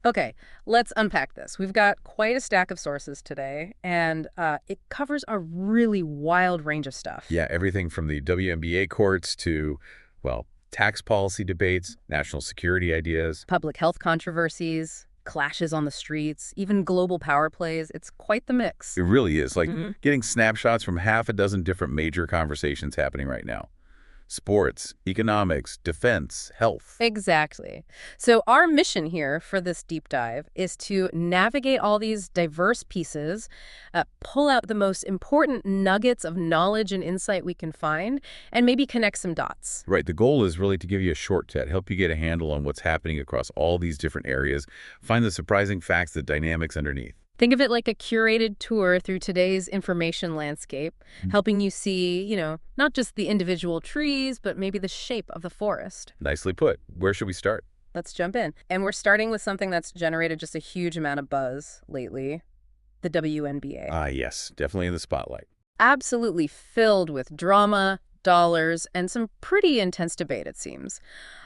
Okay, let's unpack this. We've got quite a stack of sources today, and it covers a really wild range of stuff. Yeah, everything from the WNBA courts to, well, tax policy debates, national security ideas. Public health controversies, clashes on the streets, even global power plays. It's quite the mix. It really is like Mhm. getting snapshots from half a dozen different major conversations happening right now. Sports, economics, defense, health. Exactly. So our mission here for this deep dive is to navigate all these diverse pieces, pull out the most important nuggets of knowledge and insight we can find, and maybe connect some dots. Right, the goal is really to give you a shortcut, help you get a handle on what's happening across all these different areas, find the surprising facts, the dynamics underneath. Think of it like a curated tour through today's information landscape, helping you see, not just the individual trees, but maybe the shape of the forest. Nicely put. Where should we start? Let's jump in. And we're starting with something that's generated just a huge amount of buzz lately, the WNBA. Ah, yes, definitely in the spotlight. Absolutely filled with drama, dollars, and some pretty intense debate, it seems.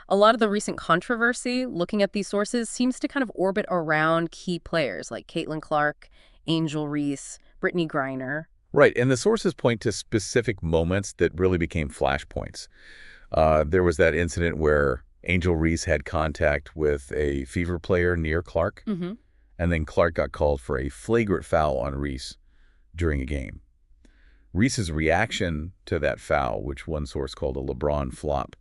A lot of the recent controversy, looking at these sources, seems to kind of orbit around key players like Caitlin Clark, Angel Reese, Brittany Griner. Right, and the sources point to specific moments that really became flashpoints. There was that incident where Angel Reese had contact with a Fever player near Clark, Mm-hmm. and then Clark got called for a flagrant foul on Reese during a game. Reese's reaction to that foul, which one source called a LeBron flop,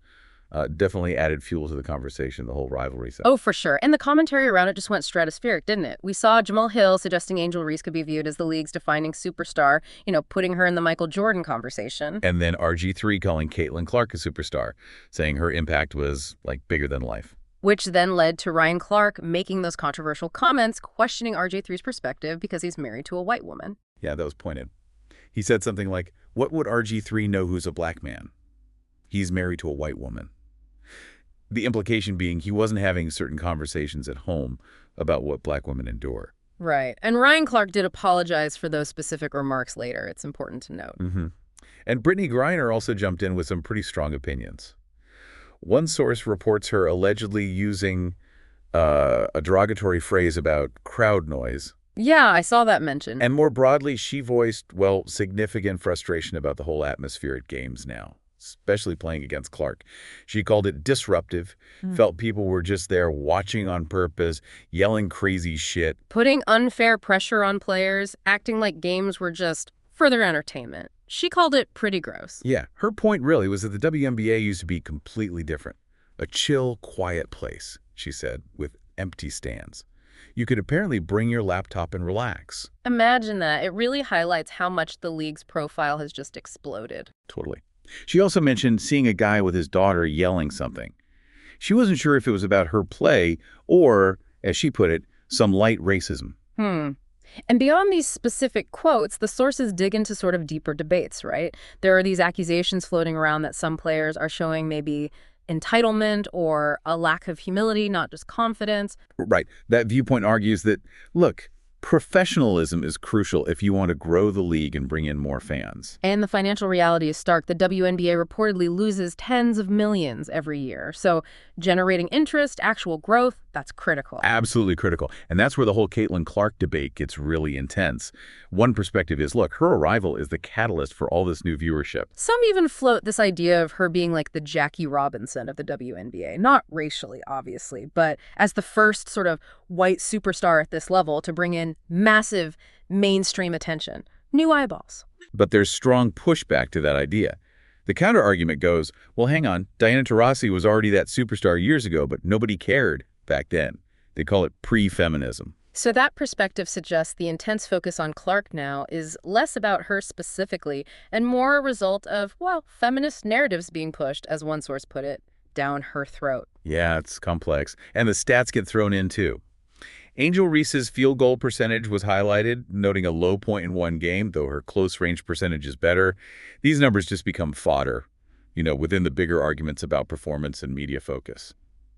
definitely added fuel to the conversation, the whole rivalry. Oh, for sure. And the commentary around it just went stratospheric, didn't it? We saw Jamal Hill suggesting Angel Reese could be viewed as the league's defining superstar, putting her in the Michael Jordan conversation. And then RG3 calling Caitlin Clark a superstar, saying her impact was, like, bigger than life. Which then led to Ryan Clark making those controversial comments, questioning RJ3's perspective because he's married to a white woman. Yeah, that was pointed. He said something like, "What would RG3 know who's a black man? He's married to a white woman." The implication being he wasn't having certain conversations at home about what black women endure. Right. And Ryan Clark did apologize for those specific remarks later. It's important to note. And Brittany Griner also jumped in with some pretty strong opinions. One source reports her allegedly using a derogatory phrase about crowd noise. Yeah, I saw that mentioned. And more broadly, she voiced, well, significant frustration about the whole atmosphere at games now, especially playing against Clark. She called it disruptive, felt people were just there watching on purpose, yelling crazy shit. Putting unfair pressure on players, acting like games were just further entertainment. She called it pretty gross. Yeah, her point really was that the WNBA used to be completely different. A chill, quiet place, she said, with empty stands. You could apparently bring your laptop and relax. Imagine that. It really highlights how much the league's profile has just exploded. Totally. She also mentioned seeing a guy with his daughter yelling something. She wasn't sure if it was about her play or, as she put it, some light racism. And beyond these specific quotes, the sources dig into sort of deeper debates, right? There are these accusations floating around that some players are showing maybe entitlement or a lack of humility, not just confidence. Right. That viewpoint argues that, look, professionalism is crucial if you want to grow the league and bring in more fans. And the financial reality is stark. The WNBA reportedly loses tens of millions every year. So generating interest, actual growth, that's critical. Absolutely critical. And that's where the whole Caitlin Clark debate gets really intense. One perspective is, look, her arrival is the catalyst for all this new viewership. Some even float this idea of her being like the Jackie Robinson of the WNBA. Not racially, obviously, but as the first sort of white superstar at this level to bring in massive mainstream attention. New eyeballs. But there's strong pushback to that idea. The counter-argument goes, well, hang on, Diana Taurasi was already that superstar years ago, but nobody cared back then. They call it pre-feminism. So that perspective suggests the intense focus on Clark now is less about her specifically and more a result of, well, feminist narratives being pushed, as one source put it, down her throat. Yeah, it's complex. And the stats get thrown in, too. Angel Reese's field goal percentage was highlighted, noting a low point in one game, though her close-range percentage is better. These numbers just become fodder, within the bigger arguments about performance and media focus.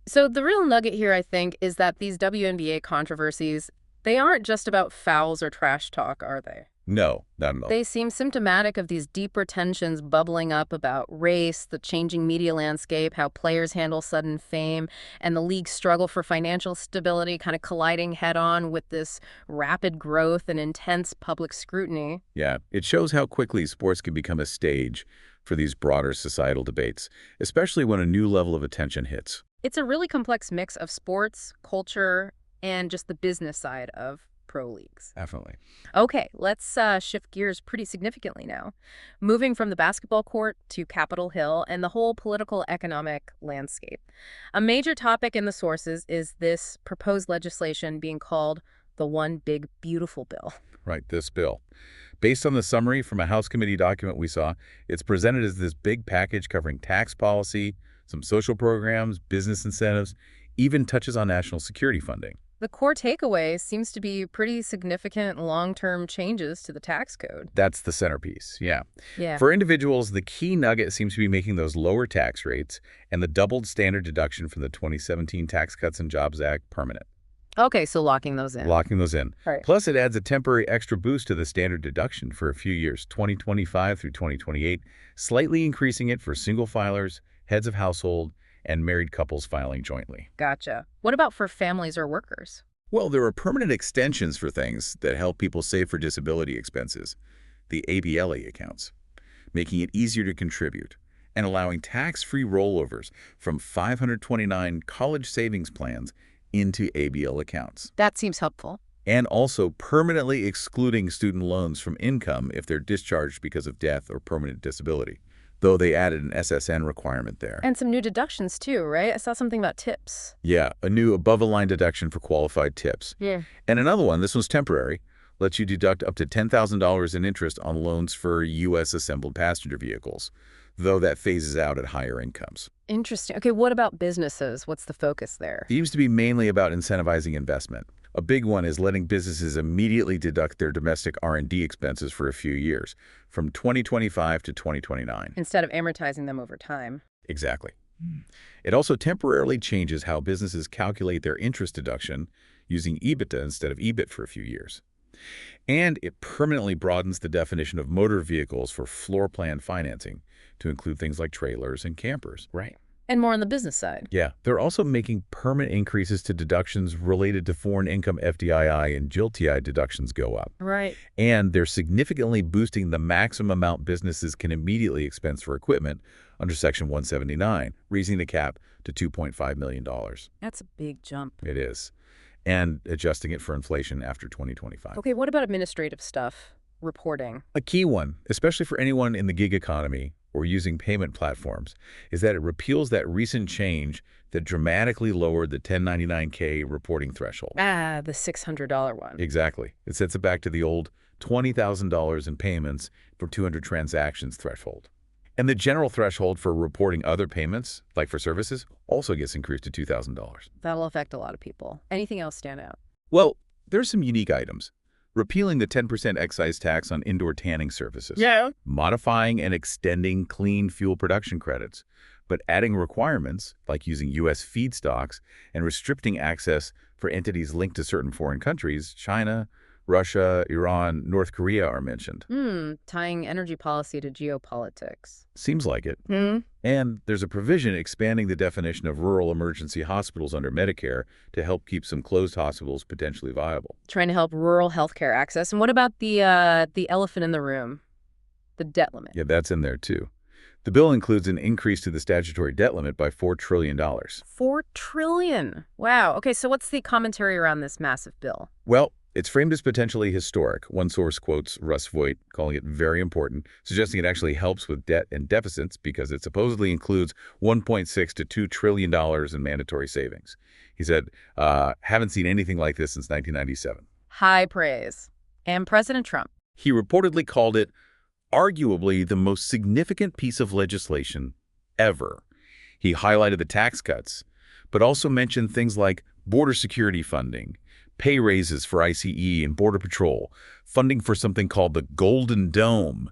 So the real nugget here, I think, is that these WNBA controversies, they aren't just about fouls or trash talk, are they? No, not at all. They seem symptomatic of these deeper tensions bubbling up about race, the changing media landscape, how players handle sudden fame, and the league's struggle for financial stability kind of colliding head-on with this rapid growth and intense public scrutiny. Yeah, it shows how quickly sports can become a stage for these broader societal debates, especially when a new level of attention hits. It's a really complex mix of sports, culture, and just the business side of pro leagues. Definitely. Okay, let's shift gears pretty significantly now. Moving from the basketball court to Capitol Hill and the whole political economic landscape. A major topic in the sources is this proposed legislation being called the One Big Beautiful Bill. Right, this bill. Based on the summary from a House committee document we saw, it's presented as this big package covering tax policy, some social programs, business incentives, even touches on national security funding. The core takeaway seems to be pretty significant long-term changes to the tax code. That's the centerpiece, yeah. Yeah. For individuals, the key nugget seems to be making those lower tax rates and the doubled standard deduction from the 2017 Tax Cuts and Jobs Act permanent. Okay, so locking those in. Locking those in. Right. Plus, it adds a temporary extra boost to the standard deduction for a few years, 2025 through 2028, slightly increasing it for single filers, heads of household, and married couples filing jointly. Gotcha. What about for families or workers? Well, there are permanent extensions for things that help people save for disability expenses, the ABLE accounts, making it easier to contribute, and allowing tax-free rollovers from 529 college savings plans into ABL accounts. That seems helpful. And also permanently excluding student loans from income if they're discharged because of death or permanent disability, though they added an SSN requirement there. And some new deductions too, right? I saw something about tips. Yeah, a new above-the-line deduction for qualified tips. Yeah. And another one, this one's temporary, lets you deduct up to $10,000 in interest on loans for U.S. assembled passenger vehicles, though that phases out at higher incomes. Interesting. Okay, what about businesses? What's the focus there? Seems to be mainly about incentivizing investment. A big one is letting businesses immediately deduct their domestic R&D expenses for a few years, from 2025 to 2029. Instead of amortizing them over time. Exactly. It also temporarily changes how businesses calculate their interest deduction using EBITDA instead of EBIT for a few years. And it permanently broadens the definition of motor vehicles for floor plan financing to include things like trailers and campers. Right. And more on the business side. Yeah, they're also making permanent increases to deductions related to foreign income FDII and GILTI deductions go up. Right. And they're significantly boosting the maximum amount businesses can immediately expense for equipment under Section 179, raising the cap to $2.5 million. That's a big jump. It is. And adjusting it for inflation after 2025. Okay, what about administrative stuff? Reporting. A key one, especially for anyone in the gig economy or using payment platforms, is that it repeals that recent change that dramatically lowered the 1099K reporting threshold. Ah, the $600 one. Exactly. It sets it back to the old $20,000 in payments for 200 transactions threshold. And the general threshold for reporting other payments, like for services, also gets increased to $2,000. That'll affect a lot of people. Anything else stand out? Well, there's some unique items. Repealing the 10% excise tax on indoor tanning services. Yeah. Modifying and extending clean fuel production credits, but adding requirements like using U.S. feedstocks and restricting access for entities linked to certain foreign countries. China, Russia, Iran, North Korea are mentioned. Tying energy policy to geopolitics. Seems like it. And there's a provision expanding the definition of rural emergency hospitals under Medicare to help keep some closed hospitals potentially viable. Trying to help rural healthcare access. And what about the elephant in the room? The debt limit. Yeah, that's in there too. The bill includes an increase to the statutory debt limit by $4 trillion. $4 trillion. Wow. Okay, so what's the commentary around this massive bill? Well, it's framed as potentially historic. One source quotes Russ Voigt, calling it very important, suggesting it actually helps with debt and deficits because it supposedly includes $1.6 to $2 trillion in mandatory savings. He said, haven't seen anything like this since 1997. High praise. And President Trump. He reportedly called it arguably the most significant piece of legislation ever. He highlighted the tax cuts, but also mentioned things like border security funding, pay raises for ICE and Border Patrol, funding for something called the Golden Dome,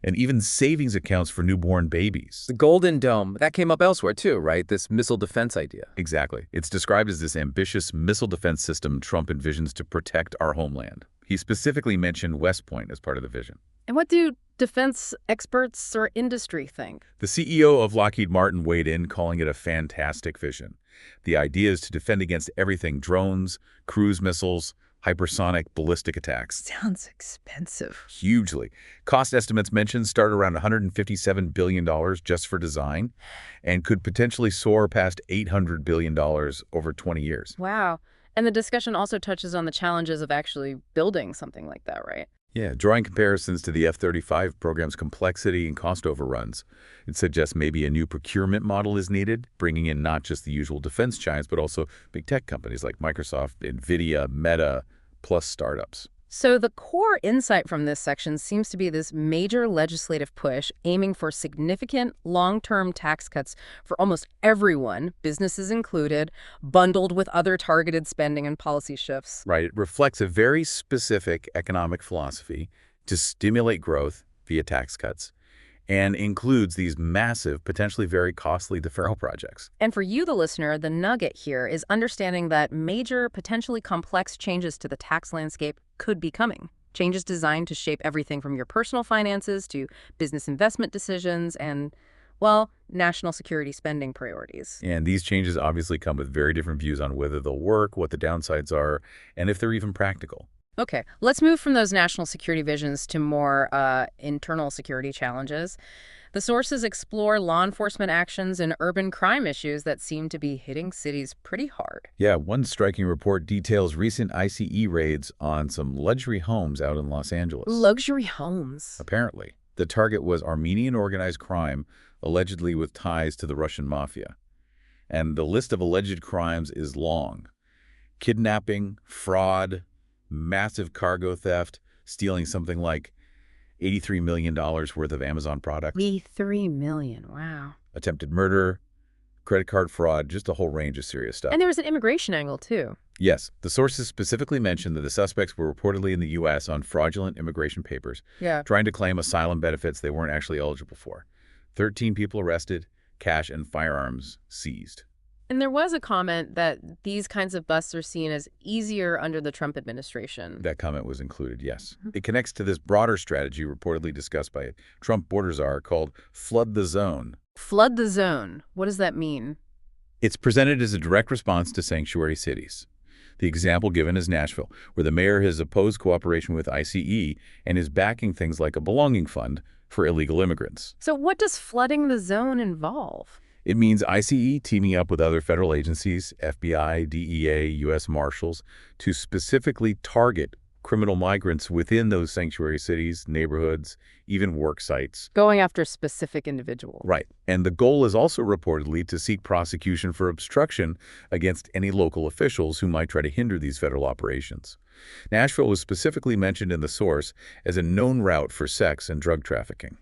and even savings accounts for newborn babies. The Golden Dome, that came up elsewhere too, right? This missile defense idea. Exactly. It's described as this ambitious missile defense system Trump envisions to protect our homeland. He specifically mentioned West Point as part of the vision. And what do defense experts or industry think? The CEO of Lockheed Martin weighed in, calling it a fantastic vision. The idea is to defend against everything: drones, cruise missiles, hypersonic, ballistic attacks. Sounds expensive. Hugely. Cost estimates mentioned start around $157 billion just for design and could potentially soar past $800 billion over 20 years. Wow. And the discussion also touches on the challenges of actually building something like that, right? Yeah, drawing comparisons to the F-35 program's complexity and cost overruns. It suggests maybe a new procurement model is needed, bringing in not just the usual defense giants, but also big tech companies like Microsoft, NVIDIA, Meta, plus startups. So the core insight from this section seems to be this major legislative push aiming for significant long-term tax cuts for almost everyone, businesses included, bundled with other targeted spending and policy shifts. Right, it reflects a very specific economic philosophy to stimulate growth via tax cuts and includes these massive, potentially very costly deferral projects. And for you, the listener, the nugget here is understanding that major, potentially complex changes to the tax landscape could be coming. Changes designed to shape everything from your personal finances to business investment decisions and, well, national security spending priorities. And these changes obviously come with very different views on whether they'll work, what the downsides are, and if they're even practical. Okay, let's move from those national security visions to more internal security challenges. The sources explore law enforcement actions and urban crime issues that seem to be hitting cities pretty hard. Yeah, one striking report details recent ICE raids on some luxury homes out in Los Angeles. Luxury homes. Apparently, the target was Armenian organized crime, allegedly with ties to the Russian mafia. And the list of alleged crimes is long. Kidnapping, fraud, massive cargo theft, stealing something like $83 million worth of Amazon products. $83 million, wow. Attempted murder, credit card fraud, just a whole range of serious stuff. And there was an immigration angle, too. Yes, the sources specifically mentioned that the suspects were reportedly in the U.S. on fraudulent immigration papers, trying to claim asylum benefits they weren't actually eligible for. 13 people arrested, cash and firearms seized. And there was a comment that these kinds of busts are seen as easier under the Trump administration. That comment was included, yes. It connects to this broader strategy reportedly discussed by Trump border czar called Flood the Zone. Flood the zone. What does that mean? It's presented as a direct response to sanctuary cities. The example given is Nashville, where the mayor has opposed cooperation with ICE and is backing things like a belonging fund for illegal immigrants. So what does flooding the zone involve? It means ICE teaming up with other federal agencies, FBI, DEA, U.S. Marshals, to specifically target criminal migrants within those sanctuary cities, neighborhoods, even work sites. Going after specific individuals. Right. And the goal is also reportedly to seek prosecution for obstruction against any local officials who might try to hinder these federal operations. Nashville was specifically mentioned in the source as a known route for sex and drug trafficking.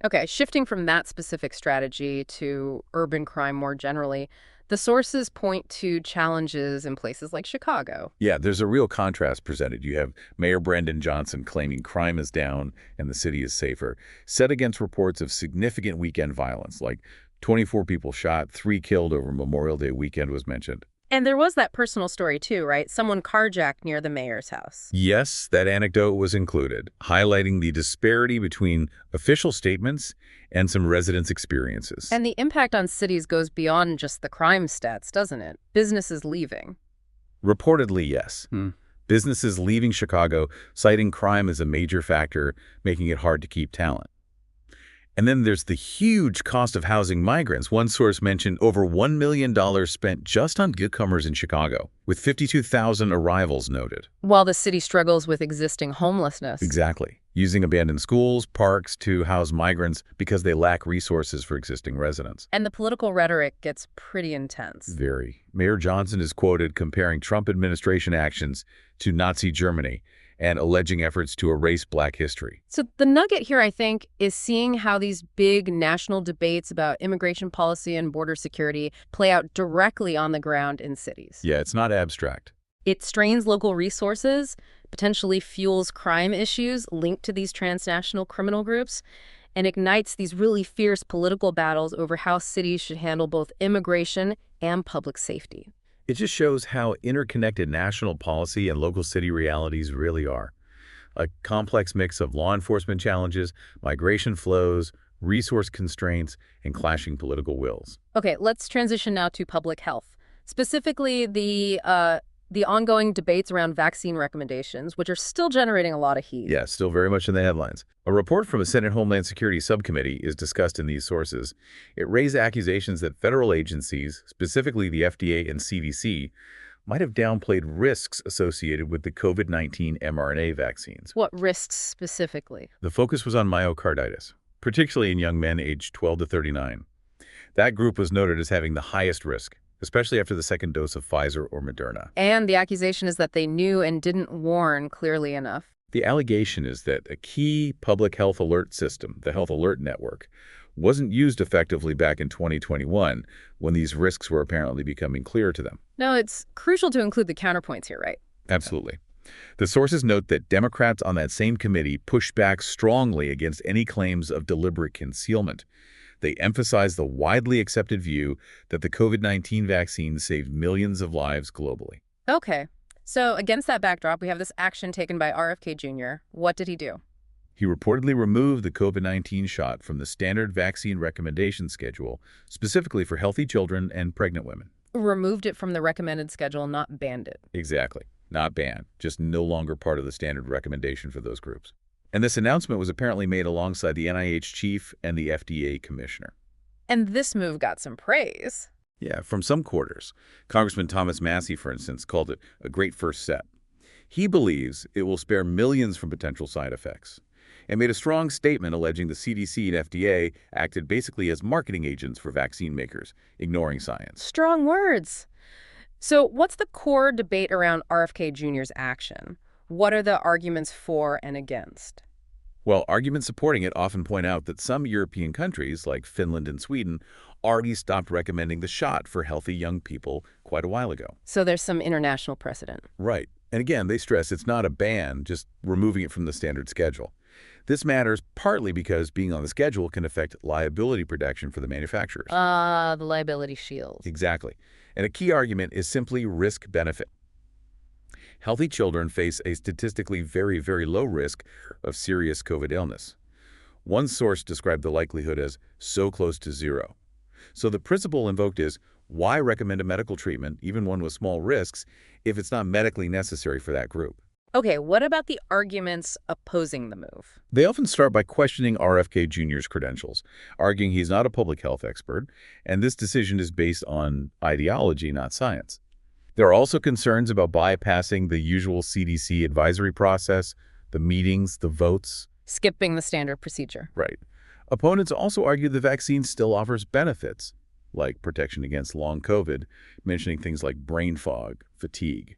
Okay, shifting from that specific strategy to urban crime more generally, the sources point to challenges in places like Chicago. Yeah, there's a real contrast presented. You have Mayor Brandon Johnson claiming crime is down and the city is safer, set against reports of significant weekend violence, like 24 people shot, 3 killed over Memorial Day weekend was mentioned. And there was that personal story too, right? Someone carjacked near the mayor's house. Yes, that anecdote was included, highlighting the disparity between official statements and some residents' experiences. And the impact on cities goes beyond just the crime stats, doesn't it? Businesses leaving. Reportedly, yes. Businesses leaving Chicago, citing crime as a major factor, making it hard to keep talent. And then there's the huge cost of housing migrants. One source mentioned over $1 million spent just on newcomers in Chicago, with 52,000 arrivals noted. While the city struggles with existing homelessness. Exactly. Using abandoned schools, parks to house migrants because they lack resources for existing residents. And the political rhetoric gets pretty intense. Very. Mayor Johnson is quoted comparing Trump administration actions to Nazi Germany and alleging efforts to erase Black history. So the nugget here, I think, is seeing how these big national debates about immigration policy and border security play out directly on the ground in cities. Yeah, it's not abstract. It strains local resources, potentially fuels crime issues linked to these transnational criminal groups, and ignites these really fierce political battles over how cities should handle both immigration and public safety. It just shows how interconnected national policy and local city realities really are. A complex mix of law enforcement challenges, migration flows, resource constraints, and clashing political wills. Okay, let's transition now to public health, specifically the ongoing debates around vaccine recommendations, which are still generating a lot of heat. Yeah, still very much in the headlines. A report from a Senate Homeland Security subcommittee is discussed in these sources. It raised accusations that federal agencies, specifically the FDA and CDC, might have downplayed risks associated with the COVID-19 mRNA vaccines. What risks specifically? The focus was on myocarditis, particularly in young men aged 12 to 39. That group was noted as having the highest risk, especially after the second dose of Pfizer or Moderna. And the accusation is that they knew and didn't warn clearly enough. The allegation is that a key public health alert system, the Health Alert Network, wasn't used effectively back in 2021 when these risks were apparently becoming clear to them. No, it's crucial to include the counterpoints here, right? Absolutely. The sources note that Democrats on that same committee pushed back strongly against any claims of deliberate concealment. They emphasized the widely accepted view that the COVID-19 vaccine saved millions of lives globally. Okay. So against that backdrop, we have this action taken by RFK Jr. What did he do? He reportedly removed the COVID-19 shot from the standard vaccine recommendation schedule, specifically for healthy children and pregnant women. Removed it from the recommended schedule, not banned it. Exactly. Not banned, just no longer part of the standard recommendation for those groups. And this announcement was apparently made alongside the NIH chief and the FDA commissioner. And this move got some praise. Yeah, from some quarters. Congressman Thomas Massie, for instance, called it a great first step. He believes it will spare millions from potential side effects, and made a strong statement alleging the CDC and FDA acted basically as marketing agents for vaccine makers, ignoring science. Strong words. So what's the core debate around RFK Jr.'s action? What are the arguments for and against? Well, arguments supporting it often point out that some European countries, like Finland and Sweden, already stopped recommending the shot for healthy young people quite a while ago. So there's some international precedent. Right. And again, they stress it's not a ban, just removing it from the standard schedule. This matters partly because being on the schedule can affect liability protection for the manufacturers. The liability shield. Exactly. And a key argument is simply risk-benefit. Healthy children face a statistically very, very low risk of serious COVID illness. One source described the likelihood as so close to zero. So the principle invoked is, why recommend a medical treatment, even one with small risks, if it's not medically necessary for that group? Okay, what about the arguments opposing the move? They often start by questioning RFK Jr.'s credentials, arguing he's not a public health expert, and this decision is based on ideology, not science. There are also concerns about bypassing the usual CDC advisory process, the meetings, the votes. Skipping the standard procedure. Right. Opponents also argue the vaccine still offers benefits, like protection against long COVID, mentioning things like brain fog, fatigue.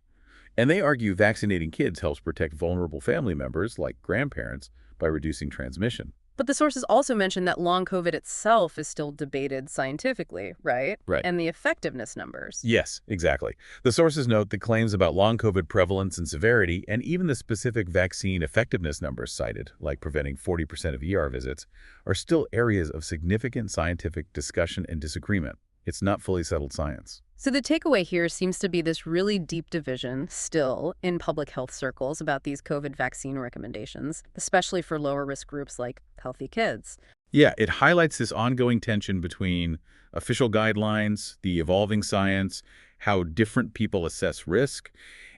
And they argue vaccinating kids helps protect vulnerable family members, like grandparents, by reducing transmission. But the sources also mention that long COVID itself is still debated scientifically, right? Right. And the effectiveness numbers. Yes, exactly. The sources note that claims about long COVID prevalence and severity, and even the specific vaccine effectiveness numbers cited, like preventing 40% of ER visits, are still areas of significant scientific discussion and disagreement. It's not fully settled science. So the takeaway here seems to be this really deep division still in public health circles about these COVID vaccine recommendations, especially for lower risk groups like healthy kids. Yeah, it highlights this ongoing tension between official guidelines, the evolving science, how different people assess risk,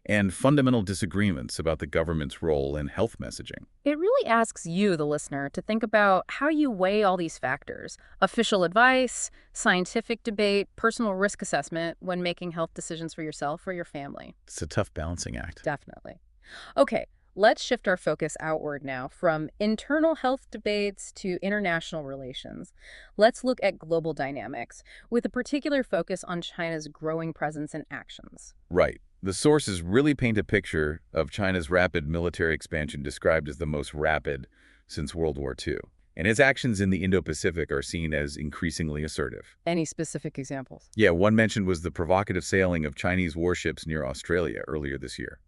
and fundamental disagreements about the government's role in health messaging. It really asks you, the listener, to think about how you weigh all these factors: official advice, scientific debate, personal risk assessment when making health decisions for yourself or your family. It's a tough balancing act. Definitely. Okay, let's shift our focus outward now from internal health debates to international relations. Let's look at global dynamics with a particular focus on China's growing presence and actions. Right. The sources really paint a picture of China's rapid military expansion described as the most rapid since World War II. And its actions in the Indo-Pacific are seen as increasingly assertive. Any specific examples? Yeah, one mentioned was the provocative sailing of Chinese warships near Australia earlier this year.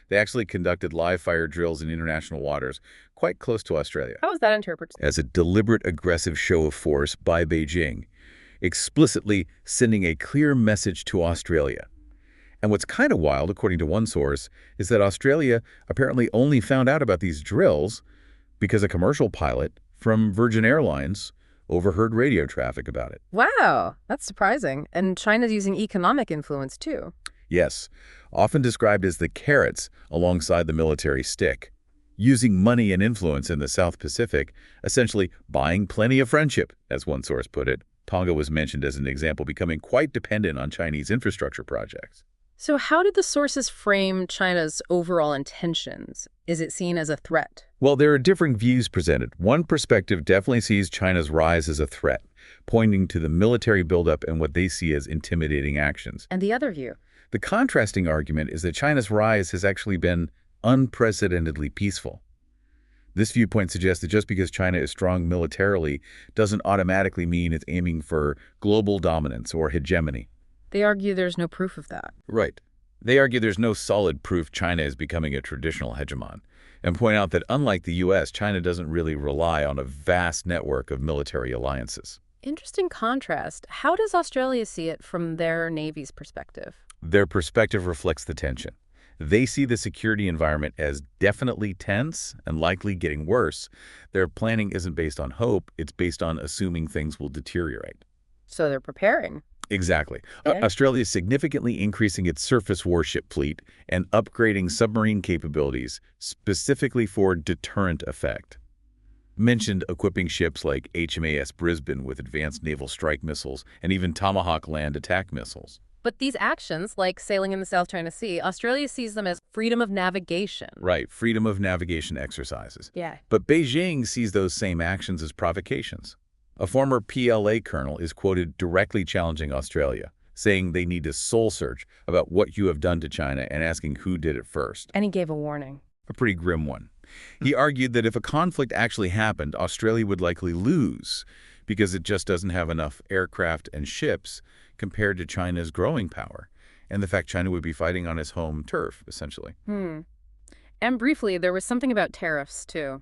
They actually conducted live-fire drills in international waters quite close to Australia How is that interpreted? as a deliberate aggressive show of force by Beijing, explicitly sending a clear message to Australia. And what's kind of wild, according to one source, is that Australia apparently only found out about these drills because a commercial pilot from Virgin Airlines overheard radio traffic about it. Wow, that's surprising. And China's using economic influence, too. Yes, often described as the carrots alongside the military stick. Using money and influence in the South Pacific, essentially buying plenty of friendship, as one source put it. Tonga was mentioned as an example, becoming quite dependent on Chinese infrastructure projects. So how did the sources frame China's overall intentions? Is it seen as a threat? Well, there are differing views presented. One perspective definitely sees China's rise as a threat, pointing to the military buildup and what they see as intimidating actions. And the other view? The contrasting argument is that China's rise has actually been unprecedentedly peaceful. This viewpoint suggests that just because China is strong militarily doesn't automatically mean it's aiming for global dominance or hegemony. They argue there's no proof of that. Right. They argue there's no solid proof China is becoming a traditional hegemon, and point out that unlike the U.S., China doesn't really rely on a vast network of military alliances. Interesting contrast. How does Australia see it from their Navy's perspective? Their perspective reflects the tension. They see the security environment as definitely tense and likely getting worse. Their planning isn't based on hope, it's based on assuming things will deteriorate. So they're preparing. Exactly. Okay. Australia is significantly increasing its surface warship fleet and upgrading submarine capabilities, specifically for deterrent effect. Mentioned equipping ships like HMAS Brisbane with advanced naval strike missiles and even Tomahawk land attack missiles. But these actions, like sailing in the South China Sea, Australia sees them as freedom of navigation. Right, freedom of navigation exercises. Yeah. But Beijing sees those same actions as provocations. A former PLA colonel is quoted directly challenging Australia, saying they need to soul search about what you have done to China and asking who did it first. And he gave a warning. A pretty grim one. He argued that if a conflict actually happened, Australia would likely lose because it just doesn't have enough aircraft and ships compared to China's growing power, and the fact China would be fighting on its home turf, essentially. And briefly, there was something about tariffs, too,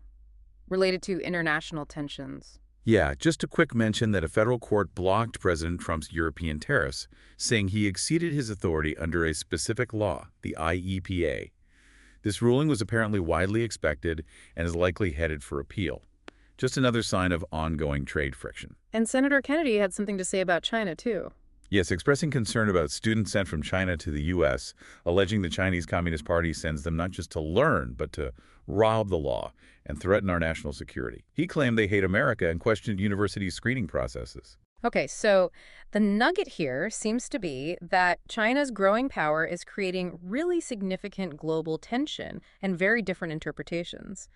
related to international tensions. Yeah, just a quick mention that a federal court blocked President Trump's European tariffs, saying he exceeded his authority under a specific law, the IEPA. This ruling was apparently widely expected and is likely headed for appeal. Just another sign of ongoing trade friction. And Senator Kennedy had something to say about China, too. Yes, expressing concern about students sent from China to the U.S., alleging the Chinese Communist Party sends them not just to learn, but to rob the law and threaten our national security. He claimed they hate America and questioned university screening processes. Okay, so the nugget here seems to be that China's growing power is creating really significant global tension and very different interpretations.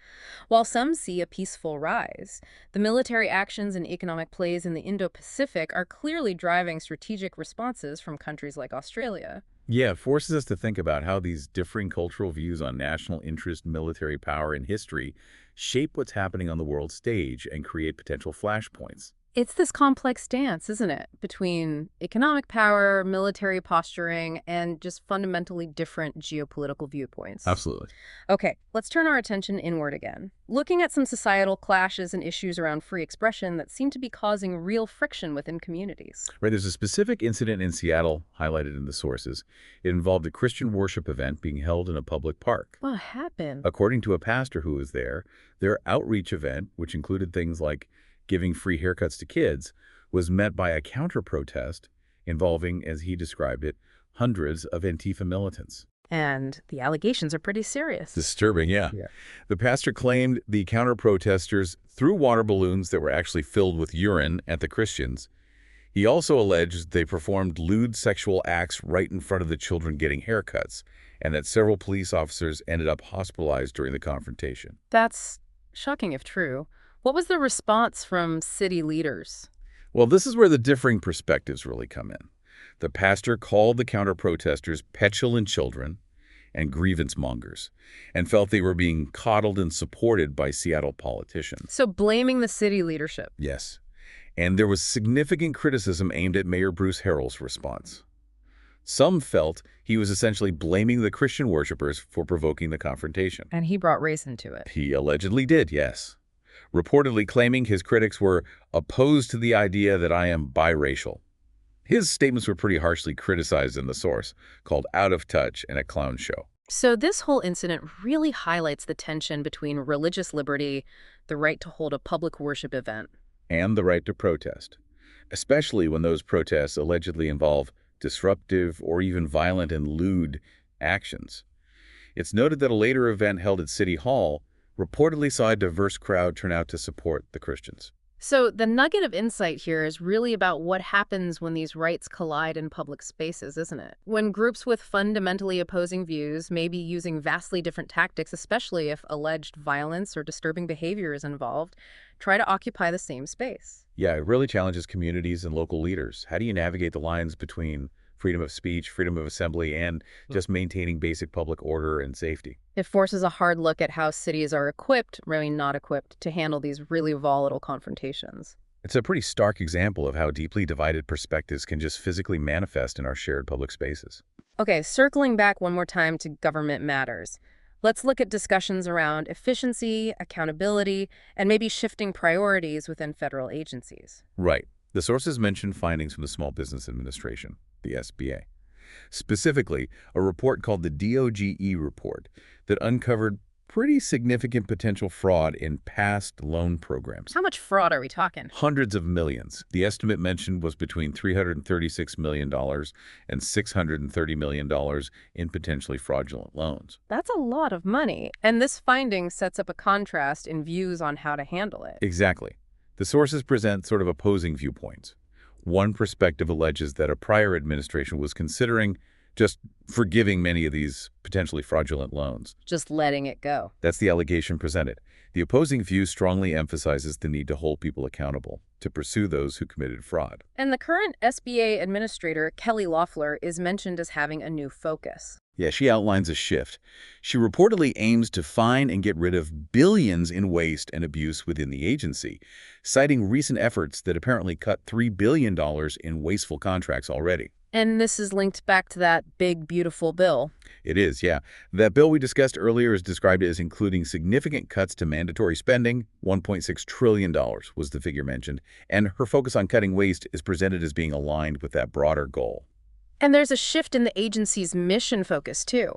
While some see a peaceful rise, the military actions and economic plays in the Indo-Pacific are clearly driving strategic responses from countries like Australia. Yeah, it forces us to think about how these differing cultural views on national interest, military power, and history shape what's happening on the world stage and create potential flashpoints. It's this complex dance, isn't it, between economic power, military posturing, and just fundamentally different geopolitical viewpoints. Absolutely. Okay, let's turn our attention inward again, looking at some societal clashes and issues around free expression that seem to be causing real friction within communities. Right, there's a specific incident in Seattle highlighted in the sources. It involved a Christian worship event being held in a public park. What happened? According to a pastor who was there, their outreach event, which included things like giving free haircuts to kids, was met by a counter-protest involving, as he described it, hundreds of Antifa militants. And the allegations are pretty serious. Disturbing, yeah. The pastor claimed the counter-protesters threw water balloons that were actually filled with urine at the Christians. He also alleged they performed lewd sexual acts right in front of the children getting haircuts, and that several police officers ended up hospitalized during the confrontation. That's shocking if true. What was the response from city leaders? Well, this is where the differing perspectives really come in. The pastor called the counter-protesters petulant children, and grievance mongers, and felt they were being coddled and supported by Seattle politicians. So blaming the city leadership. Yes. And there was significant criticism aimed at Mayor Bruce Harrell's response. Some felt he was essentially blaming the Christian worshipers for provoking the confrontation. And he brought race into it. He allegedly did, yes. Reportedly claiming his critics were opposed to the idea that I am biracial. His statements were pretty harshly criticized in the source, called out of touch and a clown show. So this whole incident really highlights the tension between religious liberty, the right to hold a public worship event, And the right to protest, especially when those protests allegedly involve disruptive or even violent and lewd actions. It's noted that a later event held at City Hall reportedly saw a diverse crowd turn out to support the Christians. So the nugget of insight here is really about what happens when these rights collide in public spaces, isn't it? When groups with fundamentally opposing views may be using vastly different tactics, especially if alleged violence or disturbing behavior is involved, try to occupy the same space. Yeah, it really challenges communities and local leaders. How do you navigate the lines between freedom of speech, freedom of assembly, and just maintaining basic public order and safety? It forces a hard look at how cities are equipped, really not equipped, to handle these really volatile confrontations. It's a pretty stark example of how deeply divided perspectives can just physically manifest in our shared public spaces. Okay, circling back one more time to government matters. Let's look at discussions around efficiency, accountability, and maybe shifting priorities within federal agencies. Right. The sources mention findings from the Small Business Administration, the SBA. Specifically, a report called the DOGE report that uncovered pretty significant potential fraud in past loan programs. How much fraud are we talking? Hundreds of millions. The estimate mentioned was between $336 million and $630 million in potentially fraudulent loans. That's a lot of money. And this finding sets up a contrast in views on how to handle it. Exactly. The sources present sort of opposing viewpoints. One perspective alleges that a prior administration was considering just forgiving many of these potentially fraudulent loans. Just letting it go. That's the allegation presented. The opposing view strongly emphasizes the need to hold people accountable, to pursue those who committed fraud. And the current SBA administrator, Kelly Loeffler, is mentioned as having a new focus. Yeah, she outlines a shift. She reportedly aims to fine and get rid of billions in waste and abuse within the agency, citing recent efforts that apparently cut $3 billion in wasteful contracts already. And this is linked back to that big, beautiful bill. It is, yeah. That bill we discussed earlier is described as including significant cuts to mandatory spending. $1.6 trillion was the figure mentioned, and her focus on cutting waste is presented as being aligned with that broader goal. And there's a shift in the agency's mission focus, too,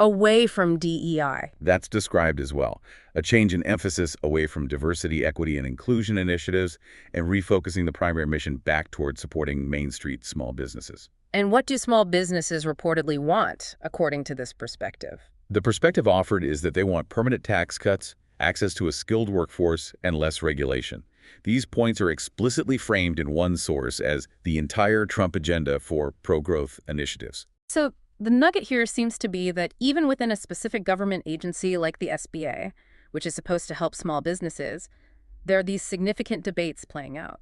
away from DEI. That's described as well. A change in emphasis away from diversity, equity, and inclusion initiatives, and refocusing the primary mission back toward supporting Main Street small businesses. And what do small businesses reportedly want, according to this perspective? The perspective offered is that they want permanent tax cuts, access to a skilled workforce, and less regulation. These points are explicitly framed in one source as the entire Trump agenda for pro-growth initiatives. So the nugget here seems to be that even within a specific government agency like the SBA, which is supposed to help small businesses, there are these significant debates playing out.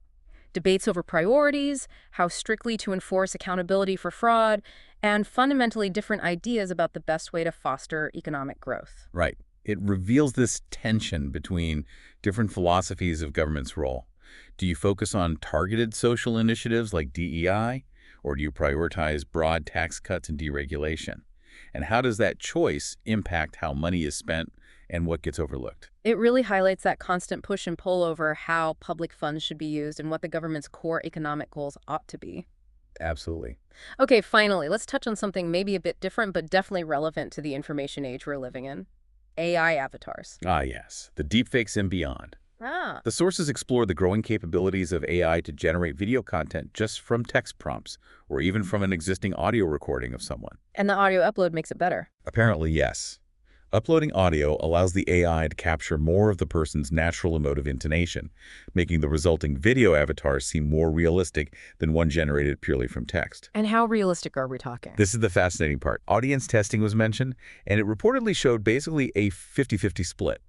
Debates over priorities, how strictly to enforce accountability for fraud, and fundamentally different ideas about the best way to foster economic growth. Right. It reveals this tension between different philosophies of government's role. Do you focus on targeted social initiatives like DEI, or do you prioritize broad tax cuts and deregulation? And how does that choice impact how money is spent and what gets overlooked? It really highlights that constant push and pull over how public funds should be used and what the government's core economic goals ought to be. Absolutely. Okay, finally, let's touch on something maybe a bit different, but definitely relevant to the information age we're living in. AI avatars. Ah, yes. The deepfakes and beyond. Ah. The sources explore the growing capabilities of AI to generate video content just from text prompts, or even from an existing audio recording of someone. And the audio upload makes it better. Apparently, yes. Uploading audio allows the AI to capture more of the person's natural emotive intonation, making the resulting video avatar seem more realistic than one generated purely from text. And how realistic are we talking? This is the fascinating part. Audience testing was mentioned, and it reportedly showed basically a 50-50 split.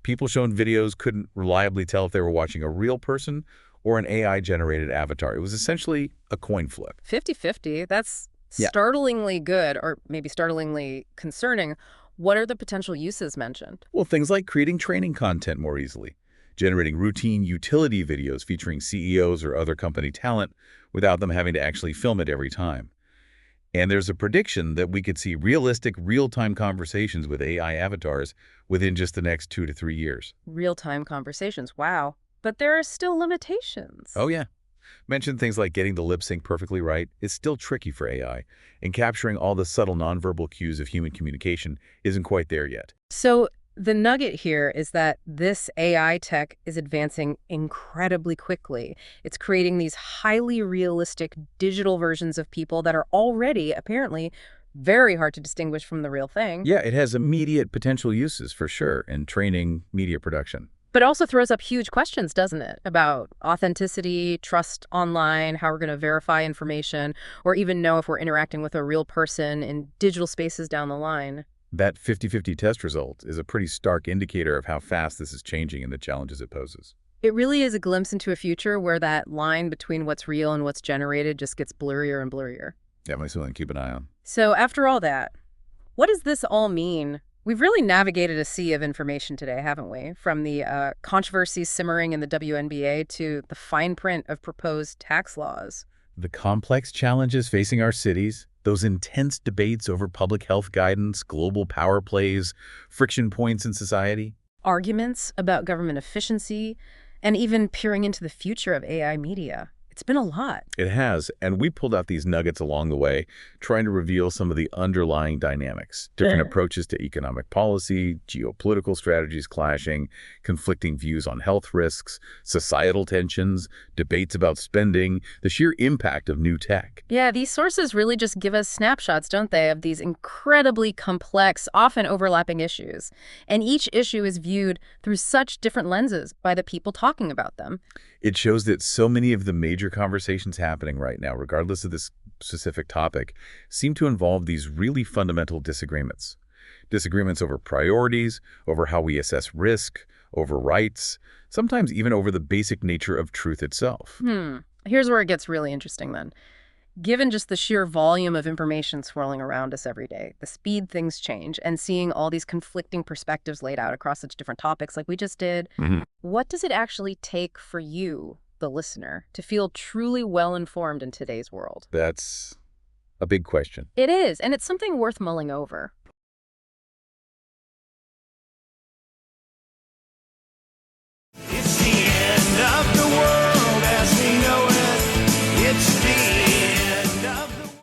People shown videos couldn't reliably tell if they were watching a real person or an AI-generated avatar. It was essentially a coin flip. 50-50? That's Yeah. Startlingly good, or maybe startlingly concerning. What are the potential uses mentioned? Well, things like creating training content more easily, generating routine utility videos featuring CEOs or other company talent without them having to actually film it every time. And there's a prediction that we could see realistic, real-time conversations with AI avatars within just the next 2 to 3 years. Real-time conversations, wow. But there are still limitations. Oh, yeah. Mention things like getting the lip sync perfectly right is still tricky for AI, and capturing all the subtle nonverbal cues of human communication isn't quite there yet. So the nugget here is that this AI tech is advancing incredibly quickly. It's creating these highly realistic digital versions of people that are already, apparently, very hard to distinguish from the real thing. Yeah, it has immediate potential uses for sure in training media production. But also throws up huge questions, doesn't it? About authenticity, trust online, how we're going to verify information, or even know if we're interacting with a real person in digital spaces down the line. That 50-50 test result is a pretty stark indicator of how fast this is changing and the challenges it poses. It really is a glimpse into a future where that line between what's real and what's generated just gets blurrier and blurrier. Definitely something to keep an eye on. So after all that, what does this all mean? We've really navigated a sea of information today, haven't we? From the controversies simmering in the WNBA to the fine print of proposed tax laws. The complex challenges facing our cities, those intense debates over public health guidance, global power plays, friction points in society. Arguments about government efficiency, and even peering into the future of AI media. It's been a lot. It has, and we pulled out these nuggets along the way, trying to reveal some of the underlying dynamics, different approaches to economic policy, geopolitical strategies clashing, conflicting views on health risks, societal tensions, debates about spending, the sheer impact of new tech. Yeah, these sources really just give us snapshots, don't they, of these incredibly complex, often overlapping issues. And each issue is viewed through such different lenses by the people talking about them. It shows that so many of the major conversations happening right now, regardless of this specific topic, seem to involve these really fundamental disagreements. Disagreements over priorities, over how we assess risk, over rights, sometimes even over the basic nature of truth itself. Here's where it gets really interesting then. Given just the sheer volume of information swirling around us every day, the speed things change, and seeing all these conflicting perspectives laid out across such different topics like we just did, what does it actually take for you, the listener, to feel truly well-informed in today's world? That's a big question. It is, and it's something worth mulling over.